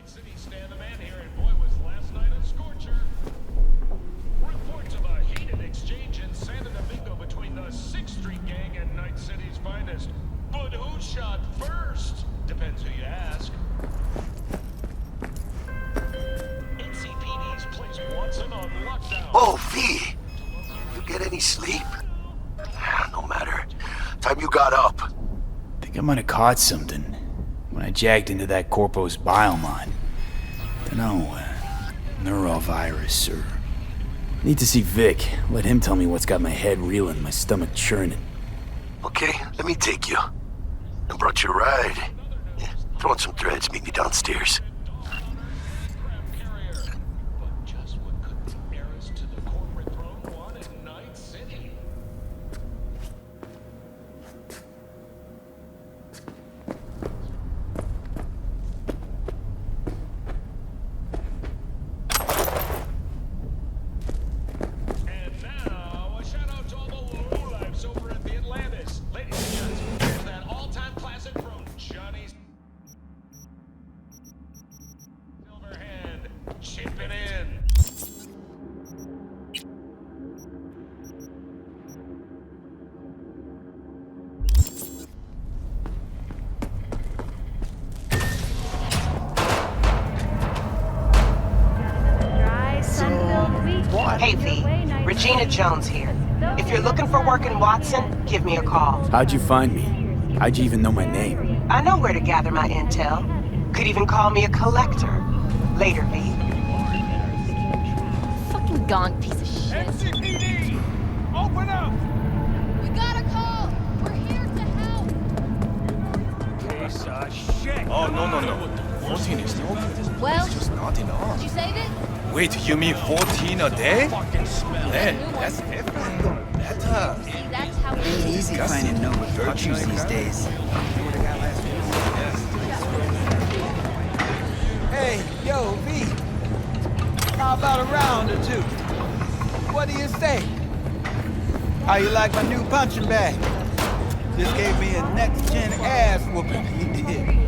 Night City stand the man here, and boy, was last night a scorcher. Reports of a heated exchange in Santa Domingo between the 6th Street gang and Night City's finest. But who shot first? Depends who you ask. NCPD's placed Watson on lockdown. Oh, V! You get any sleep? No matter. Time you got up. Think I might have caught something when I jacked into that Corpo's biomon. Dunno, neurovirus or... Need to see Vic. Let him tell me what's got my head reeling, my stomach churning. Okay, let me take you. I brought you a ride. Yeah, throw on some threads, meet me downstairs. Hey V, Regina Jones here. If you're looking for work in Watson, give me a call. How'd you find me? How'd you even know my name? I know where to gather my intel. Could even call me a collector. Later, V. Fucking gone piece of shit. NCPD! Open up! We got a call! We're here to help! Piece of shit! Oh, no. 14 is not. Well, It's just not enough. did you save it? Wait, you mean 14 a day? Fucking smell. Man, that's different. Better. See, that's how we Ain't easy finding noble virtues these days. Hey, yo, V. How about a round or two? What do you say? How you like my new punching bag? Just gave me a next-gen ass whooping.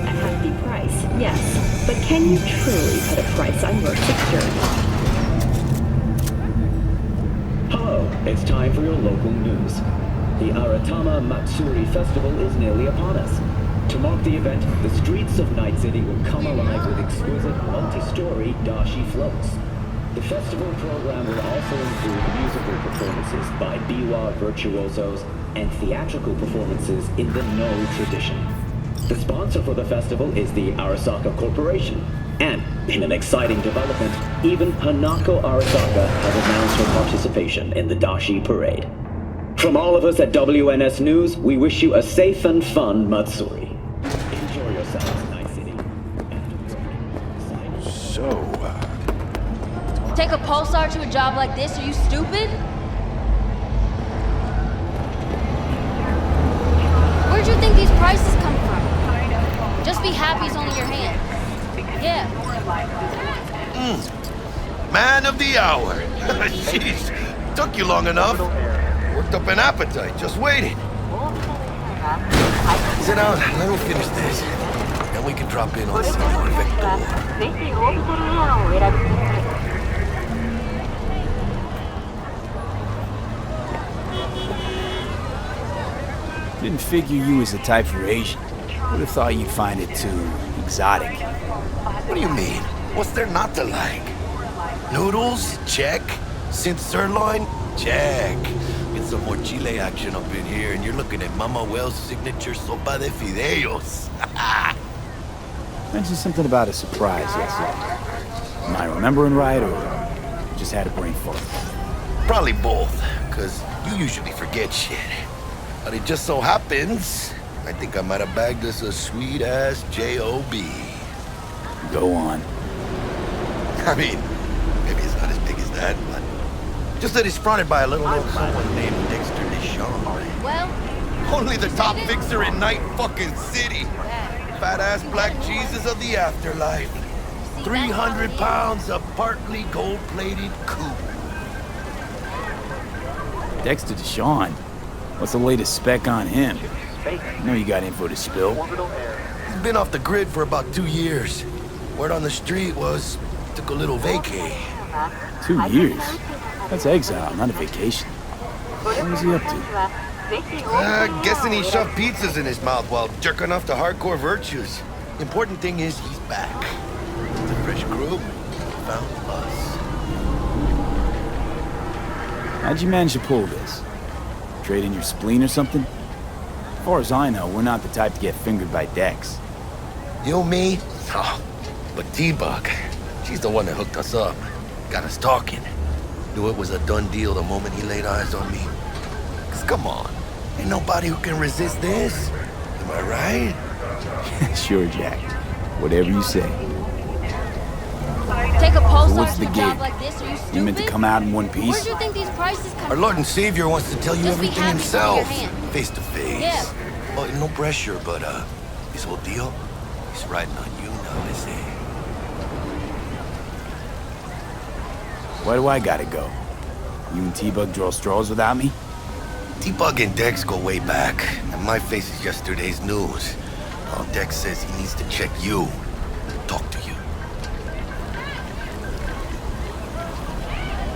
At hefty price, yes. But can you truly put a price on your security? Hello, it's time for your local news. The Aratama Matsuri Festival is nearly upon us. To mark the event, the streets of Night City will come alive with exquisite multi-story dashi floats. The festival program will also include musical performances by biwa virtuosos and theatrical performances in the No tradition. The sponsor for the festival is the Arasaka Corporation. And, in an exciting development, even Hanako Arasaka has announced her participation in the Dashi Parade. From all of us at WNS News, we wish you a safe and fun Matsuri. Enjoy yourselves, Night City. So, Take a pulsar to a job like this? Are you stupid? Where'd you think these prices come from? Just be happy it's only your hand. Yeah. Man of the hour. Jeez, took you long enough. Worked up an appetite, just waiting. Sit down, let me finish this. Then we can drop in on some more didn't figure you was the type for Asian. Would have thought you'd find it too exotic. What do you mean? What's there not to like? Noodles? Check. Synth sirloin? Check. Get some more chile action up in here, and you're looking at Mama Wells' signature sopa de fideos. Mentioned something about a surprise yesterday. Am I remembering right, or just had a brain fart? Probably both, because you usually forget shit. But it just so happens, I think I might have bagged us a sweet-ass J.O.B. Go on. I mean, maybe it's not as big as that, but just that he's fronted by a little old someone named Dexter DeShawn. Well, Only the top fixer in Night fucking City. Fat-ass black Jesus of the afterlife. 300 pounds of partly gold-plated coupe. Dexter DeShawn. What's the latest spec on him? I know you got info to spill. He's been off the grid for about 2 years. Word on the street was took a little vacay. 2 years? That's exile, not a vacation. What was he up to? Guessing he shoved pizzas in his mouth while jerking off to hardcore virtues. Important thing is he's back. The fresh crew found us. How'd you manage to pull this? Trade in your spleen or something? As far as I know, we're not the type to get fingered by Dex. You, me? Oh, but T-Bug, she's the one that hooked us up. Got us talking. Knew it was a done deal the moment he laid eyes on me. 'Cause come on, ain't nobody who can resist this. Am I right? Sure, Jack. Whatever you say. Take a post So what's on the a job gig? like this, are you stupid? You meant to come out in one Where'd piece? you think these prices come Our from? Lord and Savior wants to tell you Just be everything happy with your himself. hand. Face to face. Yeah. Oh, no pressure, but this whole deal, he's riding on you now, is he? Why do I gotta go? You and T-Bug draw straws without me? T-Bug and Dex go way back, and my face is yesterday's news. Oh, Dex says he needs to check you, talk to you.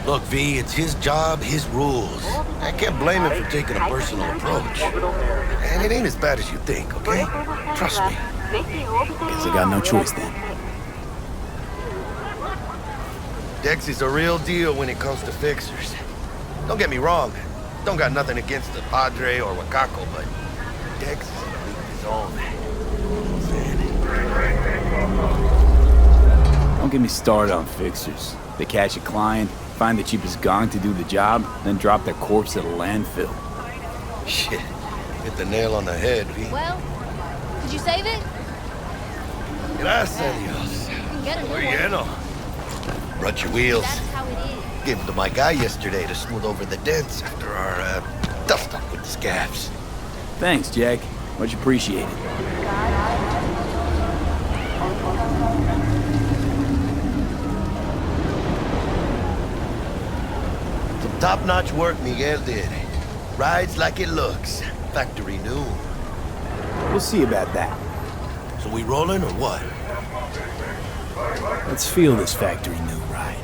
Look, V, it's his job, his rules. I can't blame him for taking a personal approach. And it ain't as bad as you think, okay? Trust me. Guess I got no choice then. Dex is a real deal when it comes to fixers. Don't get me wrong, don't got nothing against the Padre or Wakako, but Dex is a league of his own. Don't get me started on fixers. They catch a client, find the cheapest gong to do the job, then drop their corpse at a landfill. Shit, hit the nail on the head, V. Well, did you save it? Gracias a Dios. You can get a new Muy one. lleno. Brought your wheels. That's how it is. Gave them to my guy yesterday to smooth over the dents after our dust up with the scabs. Thanks, Jack. Much appreciated. Some top-notch work Miguel did. Rides like it looks. Factory new. We'll see about that. So we rolling or what? Let's feel this factory new ride.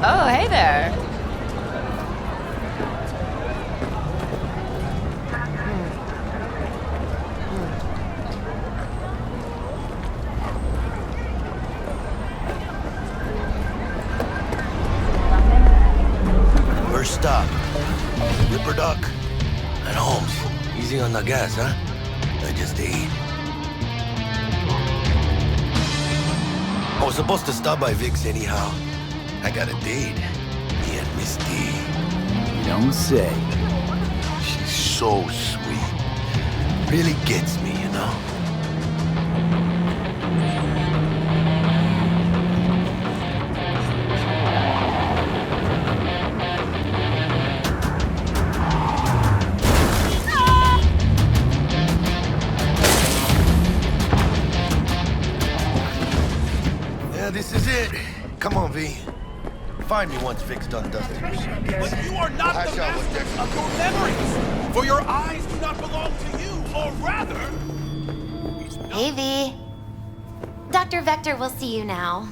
Oh, hey there. First stop. Ripper Duck. At Holmes. Easy on the gas, huh? I just ate. I was supposed to stop by Vic's anyhow. I got a date. Me and Miss D. You don't say. She's so sweet. Really gets me, you know? Yeah, this is it. Come on, V. Find me once Vic's done dusting her circuits. But you are not the master of your memories! For your eyes do not belong to you, or rather... Hey, V. Dr. Vector will see you now.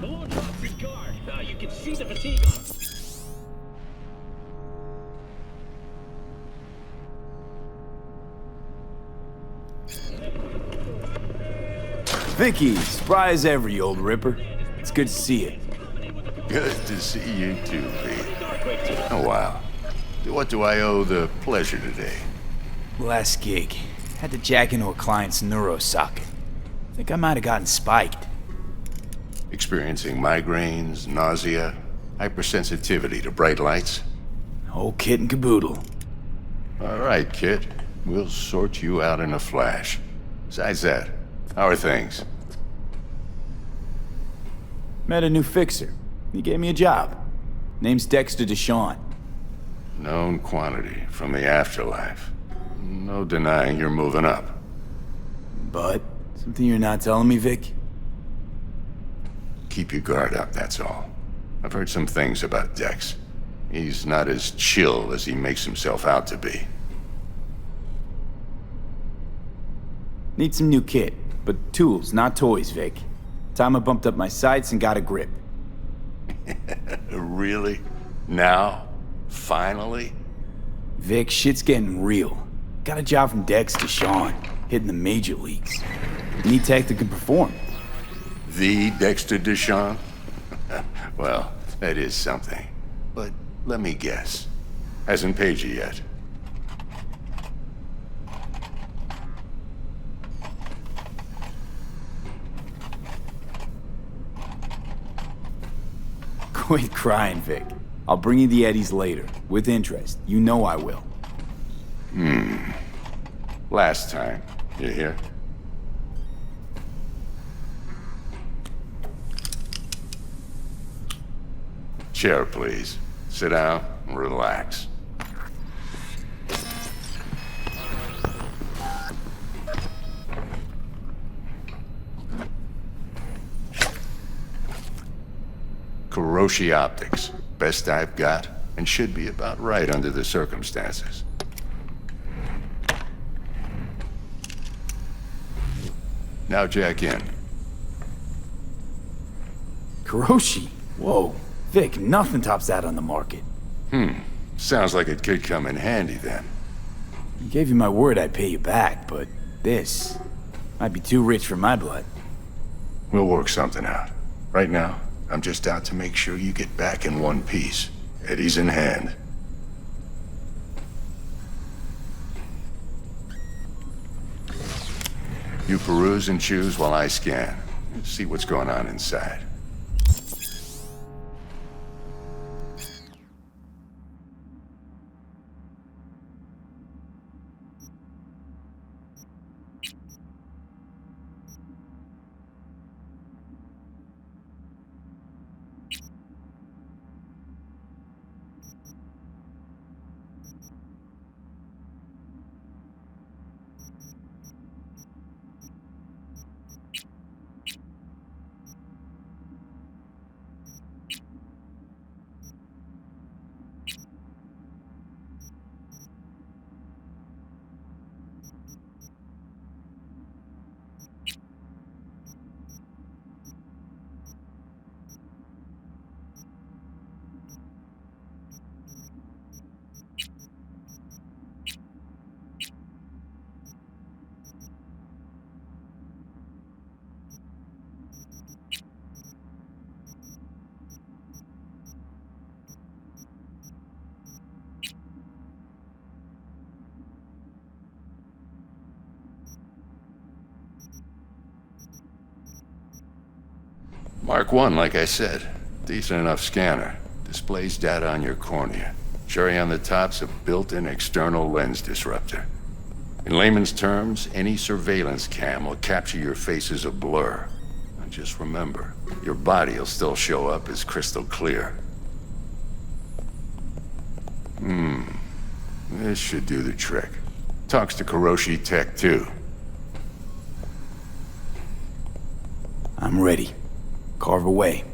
Below drops his guard. You can see the fatigue. Vicky, spry as ever, you old ripper. It's good to see you. Good to see you too, V. Oh, wow. What do I owe the pleasure today? Last gig. Had to jack into a client's neuro socket. Think I might have gotten spiked. Experiencing migraines, nausea, hypersensitivity to bright lights? Whole kit and caboodle. All right, kid. We'll sort you out in a flash. Besides that, how are things? Met a new fixer. He gave me a job. Name's Dexter Deshawn. Known quantity from the afterlife. No denying you're moving up. But something you're not telling me, Vic? Keep your guard up, that's all. I've heard some things about Dex. He's not as chill as he makes himself out to be. Need some new kit, but tools, not toys, Vic. Time I bumped up my sights and got a grip. Really? Now? Finally? Vic, shit's getting real. Got a job from Dex to Sean, hitting the major leagues. Need tech that can perform. The Dexter Deshawn? Well, that is something. But let me guess. Hasn't paid you yet. Quit crying, Vic. I'll bring you the eddies later, with interest. You know I will. Last time. You hear? Chair, please. Sit down and relax. Kuroshi Optics. Best I've got, and should be about right under the circumstances. Now jack in. Kuroshi? Whoa. Vic, nothing tops that on the market. Sounds like it could come in handy then. I gave you my word I'd pay you back, but this might be too rich for my blood. We'll work something out. Right now, I'm just out to make sure you get back in one piece. Eddie's in hand. You peruse and choose while I scan. See what's going on inside. Mark 1, like I said. Decent enough scanner. Displays data on your cornea. Cherry on the top's a built-in external lens disruptor. In layman's terms, any surveillance cam will capture your face as a blur. And just remember, your body will still show up as crystal clear. This should do the trick. Talks to Kuroshi Tech, too. I'm ready. Carve away.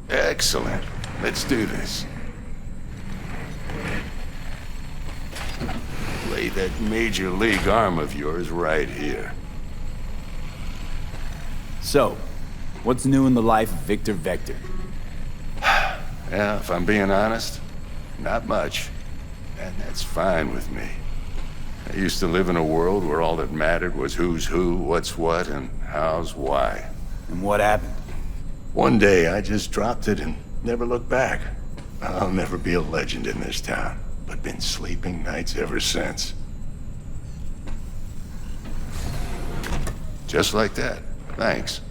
Excellent. Let's do this. Lay that major league arm of yours right here. So, what's new in the life of Victor Vector? Yeah, if I'm being honest, not much. And that's fine with me. I used to live in a world where all that mattered was who's who, what's what, and how's why. And what happened? One day, I just dropped it and never looked back. I'll never be a legend in this town, but been sleeping nights ever since. Just like that. Thanks.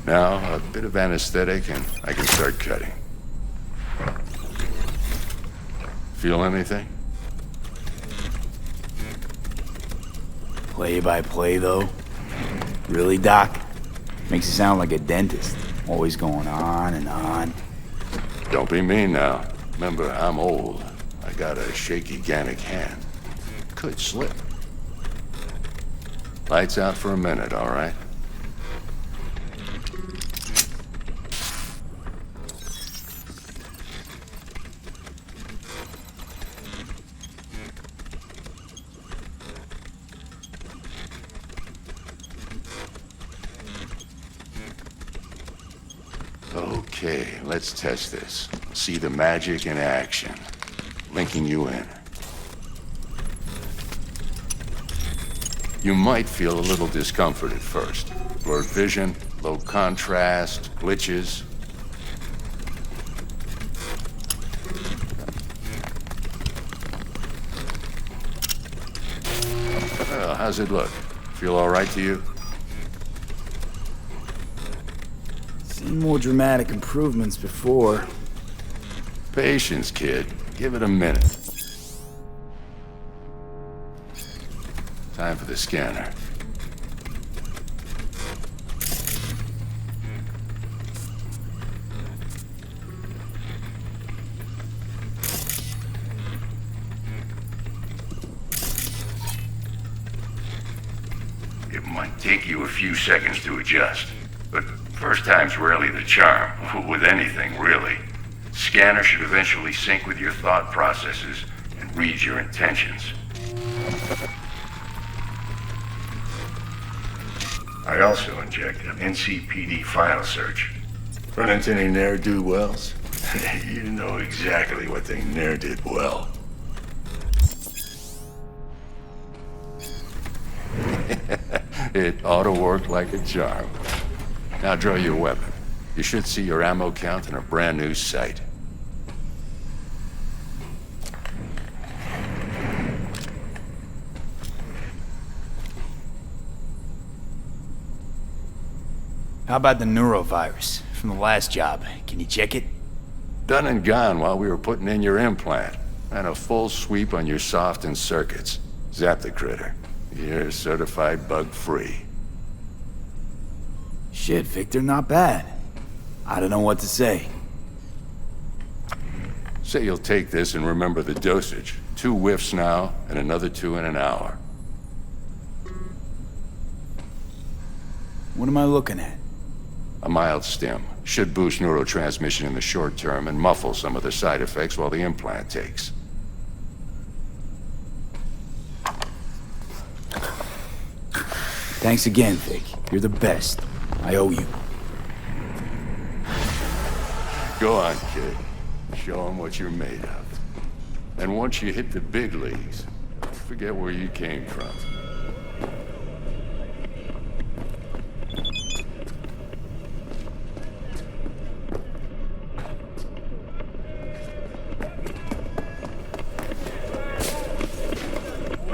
Now, a bit of anesthetic and I can start cutting. Feel anything? Play by play, though? Really, Doc? Makes you sound like a dentist. Always going on and on. Don't be mean now. Remember, I'm old. I got a shaky Gannic hand. Could slip. Lights out for a minute, all right? Okay, let's test this. See the magic in action. Linking you in. You might feel a little discomfort at first. Blurred vision, low contrast, glitches. Well, how's it look? Feel all right to you? Seen more dramatic improvements before. Patience, kid. Give it a minute. Time for the scanner. It might take you a few seconds to adjust, but first time's rarely the charm, with anything, really. Scanner should eventually sync with your thought processes and read your intentions. I also inject an NCPD file search. Run into any ne'er-do-wells? You know exactly what they ne'er did well. It ought to work like a charm. Now draw your weapon. You should see your ammo count in a brand new sight. How about the neurovirus from the last job? Can you check it? Done and gone while we were putting in your implant. And a full sweep on your soft and circuits. Zap the critter. You're certified bug-free. Shit, Victor, not bad. I don't know what to say. Say you'll take this and remember the dosage. 2 whiffs now, and another 2 in an hour. What am I looking at? A mild stim. Should boost neurotransmission in the short term and muffle some of the side effects while the implant takes. Thanks again, Vic. You're the best. I owe you. Go on, kid. Show them what you're made of. And once you hit the big leagues, forget where you came from.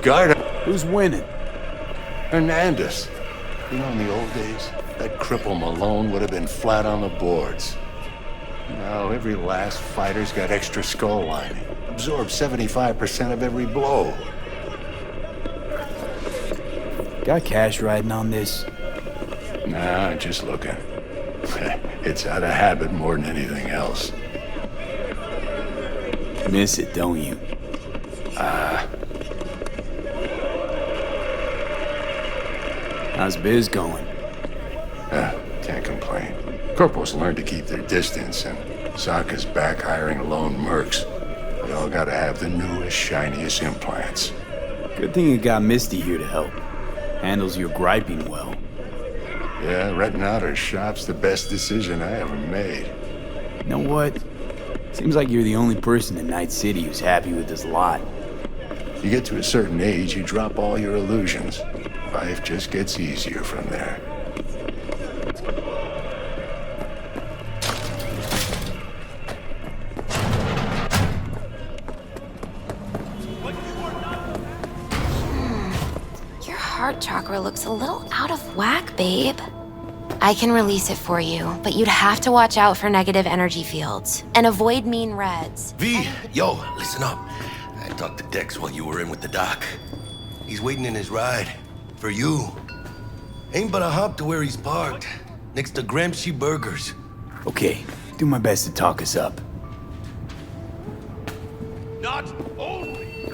Guard. Who's winning? Hernandez. You know, in the old days, that cripple Malone would have been flat on the boards. Now, every last fighter's got extra skull lining. Absorbs 75% of every blow. Got cash riding on this? Nah, just looking. It's out of habit more than anything else. Miss it, don't you? How's biz going? Can't complain. Corporals learned to keep their distance, and Sokka's back hiring lone mercs. They all gotta have the newest, shiniest implants. Good thing you got Misty here to help. Handles your griping well. Yeah, renting out her shop's the best decision I ever made. You know what? Seems like you're the only person in Night City who's happy with this lot. You get to a certain age, you drop all your illusions. Life just gets easier from there. Your heart chakra looks a little out of whack, babe. I can release it for you, but you'd have to watch out for negative energy fields and avoid mean reds. V, yo, listen up. I talked to Dex while you were in with the doc. He's waiting in his ride. For you. Ain't but a hop to where he's parked. Next to Gramsci Burgers. Okay, do my best to talk us up. not only.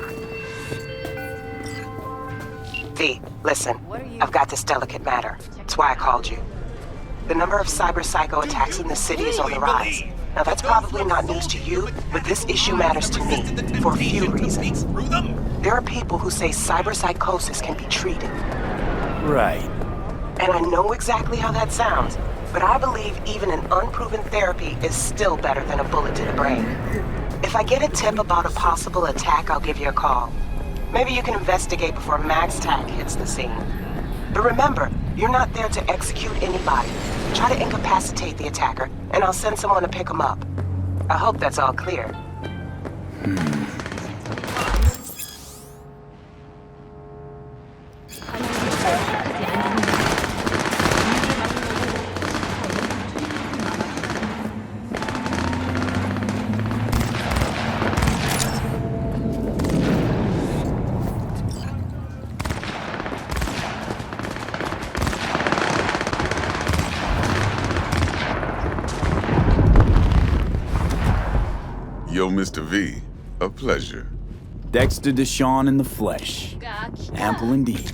V, listen. I've got this delicate matter. That's why I called you. The number of cyber psycho attacks in the city is on the rise. Now that's probably not news to you, but this issue matters to me for a few reasons. There are people who say cyber psychosis can be treated. Right. And I know exactly how that sounds, but I believe even an unproven therapy is still better than a bullet to the brain. If I get a tip about a possible attack, I'll give you a call. Maybe you can investigate before Max Tack hits the scene. But remember, you're not there to execute anybody. Try to incapacitate the attacker, and I'll send someone to pick him up. I hope that's all clear. Yo, Mr. V, a pleasure. Dexter Deshawn in the flesh. Ample indeed.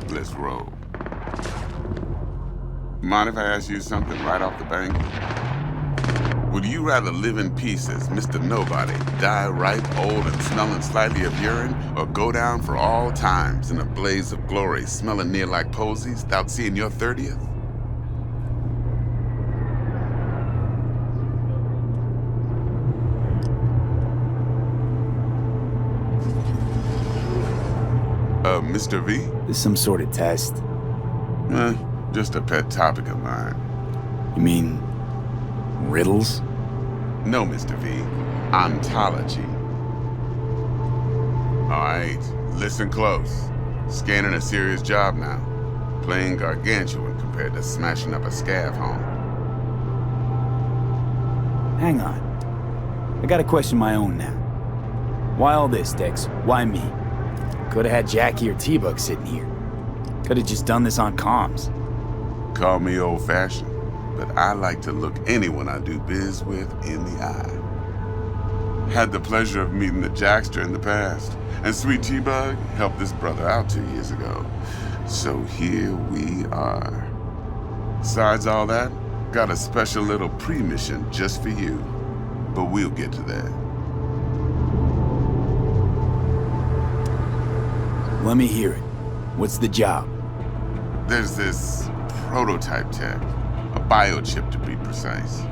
Let's roll. Mind if I ask you something right off the bank? Would you rather live in peace as Mr. Nobody, die ripe, old, and smelling slightly of urine, or go down for all times in a blaze of glory, smelling near like posies, without seeing your 30th? Mr. V? This some sort of test? Just a pet topic of mine. You mean riddles? No, Mr. V. Ontology. Alright, listen close. Scanning a serious job now. Playing gargantuan compared to smashing up a scav home. Hang on. I got a question of my own now. Why all this, Dex? Why me? Could've had Jackie or T-Bug sitting here. Could've just done this on comms. Call me old-fashioned, but I like to look anyone I do biz with in the eye. Had the pleasure of meeting the Jackster in the past, and Sweet T-Bug helped this brother out 2 years ago. So here we are. Besides all that, got a special little pre-mission just for you. But we'll get to that. Let me hear it. What's the job? There's this prototype tech, a biochip to be precise.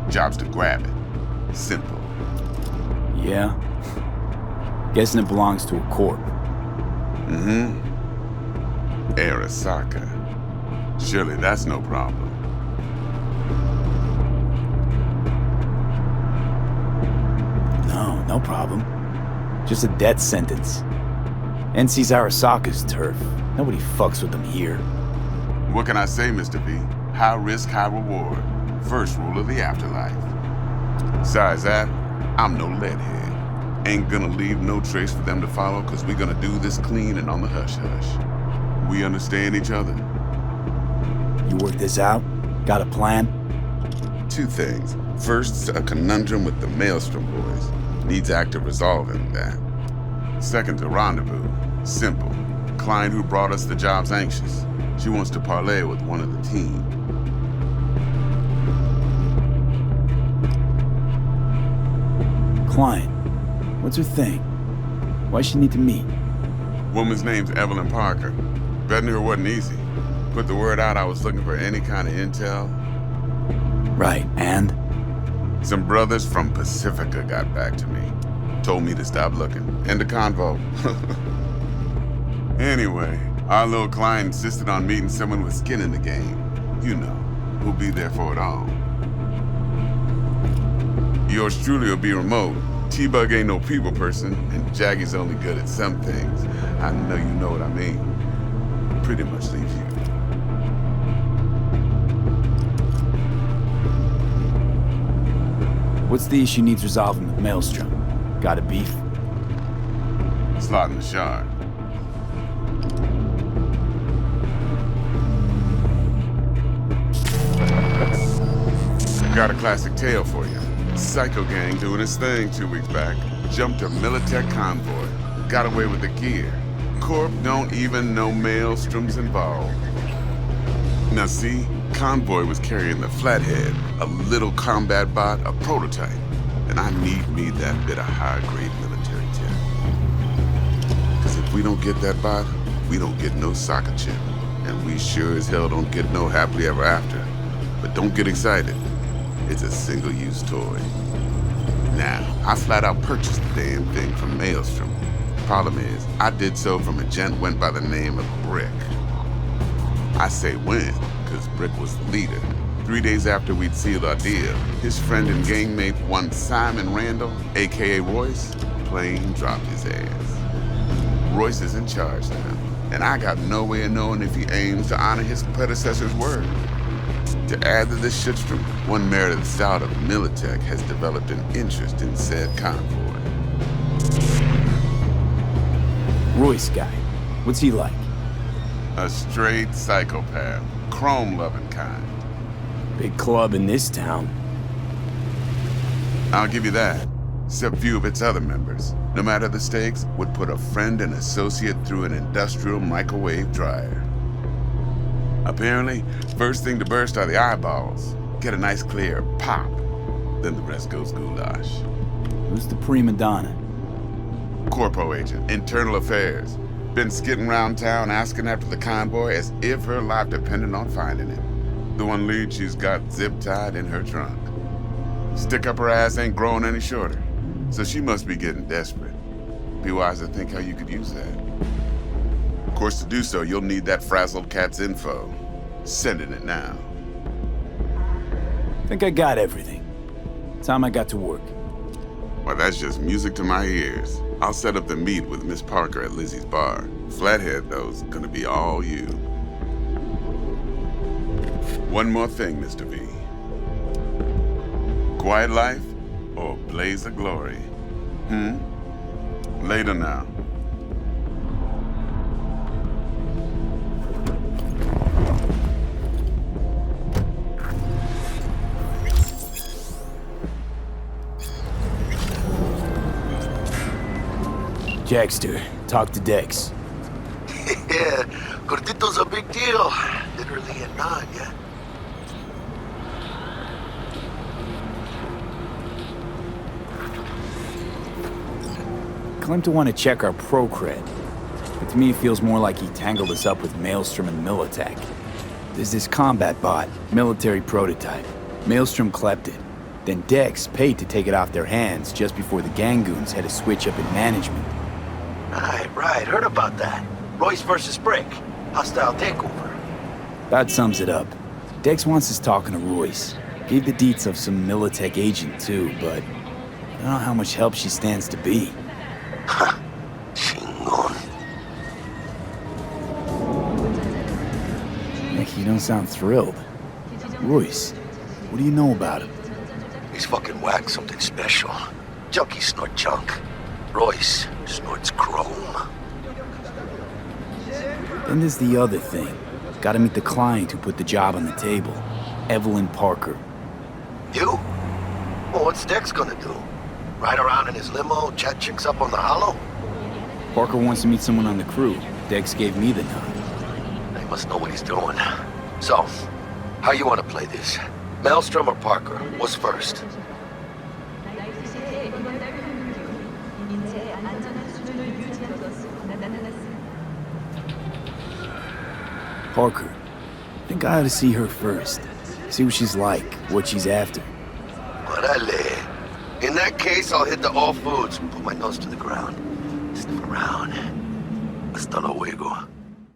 Job's to grab it. Simple. Yeah? Guessing it belongs to a corp. Mm-hmm. Arasaka. Surely that's no problem. No problem. Just a death sentence. NC's Arasaka's turf. Nobody fucks with them here. What can I say, Mr. V? High risk, high reward. First rule of the afterlife. Besides that, I'm no leadhead. Ain't gonna leave no trace for them to follow, cause we're gonna do this clean and on the hush-hush. We understand each other? You work this out? Got a plan? 2 things. First, a conundrum with the Maelstrom boys. Needs active resolving that. Second, a rendezvous. Simple. Client who brought us the job's anxious. She wants to parlay with one of the team. Client? What's her thing? Why's she need to meet? Woman's name's Evelyn Parker. Betting her wasn't easy. Put the word out I was looking for any kind of intel. Right, and? Some brothers from Pacifica got back to me. Told me to stop looking. End of convo. Anyway, our little client insisted on meeting someone with skin in the game. You know, who'll be there for it all. Yours truly will be remote. T-Bug ain't no people person, and Jaggy's only good at some things. I know you know what I mean. Pretty much leaves you. What's the issue needs resolving with Maelstrom? Got a beef? Slot in the shard. Got a classic tale for you. Psycho gang doing his thing 2 weeks back. Jumped a Militech convoy. Got away with the gear. Corp don't even know Maelstrom's involved. Now see, Convoy was carrying the Flathead, a little combat bot, a prototype. And I need me that bit of high-grade military tech. Because if we don't get that bot, we don't get no soccer chip. And we sure as hell don't get no happily ever after. But don't get excited. It's a single-use toy. Now, I flat out purchased the damn thing from Maelstrom. Problem is, I did so from a gent went by the name of Brick. I say when, because Brick was the leader. 3 days after we'd sealed our deal, his friend and gangmate, one Simon Randall, aka Royce, plain dropped his ass. Royce is in charge now, and I got no way of knowing if he aims to honor his predecessor's word. To add to this shitstorm, one merited stout of Militech has developed an interest in said convoy. Royce guy. What's he like? A straight psychopath. Chrome-loving kind. Big club in this town. I'll give you that. Except few of its other members, no matter the stakes, would put a friend and associate through an industrial microwave dryer. Apparently, first thing to burst are the eyeballs. Get a nice clear pop. Then the rest goes goulash. Who's the prima donna? Corpo agent, internal affairs. Been skidding around town asking after the convoy as if her life depended on finding it. The one lead she's got zip-tied in her trunk. Stick up her ass ain't growing any shorter, so she must be getting desperate. Be wise to think how you could use that. Of course, to do so, you'll need that frazzled cat's info. Sending it now. Think I got everything. Time I got to work. Well, that's just music to my ears. I'll set up the meet with Miss Parker at Lizzie's bar. Flathead, though's gonna be all you. One more thing, Mr. V. Quiet life or blaze of glory? Later now. Jackster, talk to Dex. Yeah, Gordito's a big deal. Literally a nod, yeah. Claimed to want to check our pro cred, but to me it feels more like he tangled us up with Maelstrom and Militech. There's this combat bot, military prototype. Maelstrom clept it. Then Dex paid to take it off their hands just before the Gangoons had a switch up in management. Right, heard about that. Royce versus Brick. Hostile takeover. That sums it up. Dex wants us talking to Royce. Gave the deets of some Militech agent too, but I don't know how much help she stands to be. Chingon. Nick, you don't sound thrilled. Royce, what do you know about him? He's fucking whacked something special. Junkies snort junk. Royce snorts chrome. Then there's the other thing. Gotta meet the client who put the job on the table. Evelyn Parker. You? Well, what's Dex gonna do? Ride around in his limo, chat chicks up on the hollow? Parker wants to meet someone on the crew. Dex gave me the nod. He must know what he's doing. So, how you want to play this? Maelstrom or Parker? What's first? Parker. Think I ought to see her first. See what she's like, what she's after. Orale. In that case, I'll hit the all foods and put my nose to the ground. Sniff around. Hasta luego.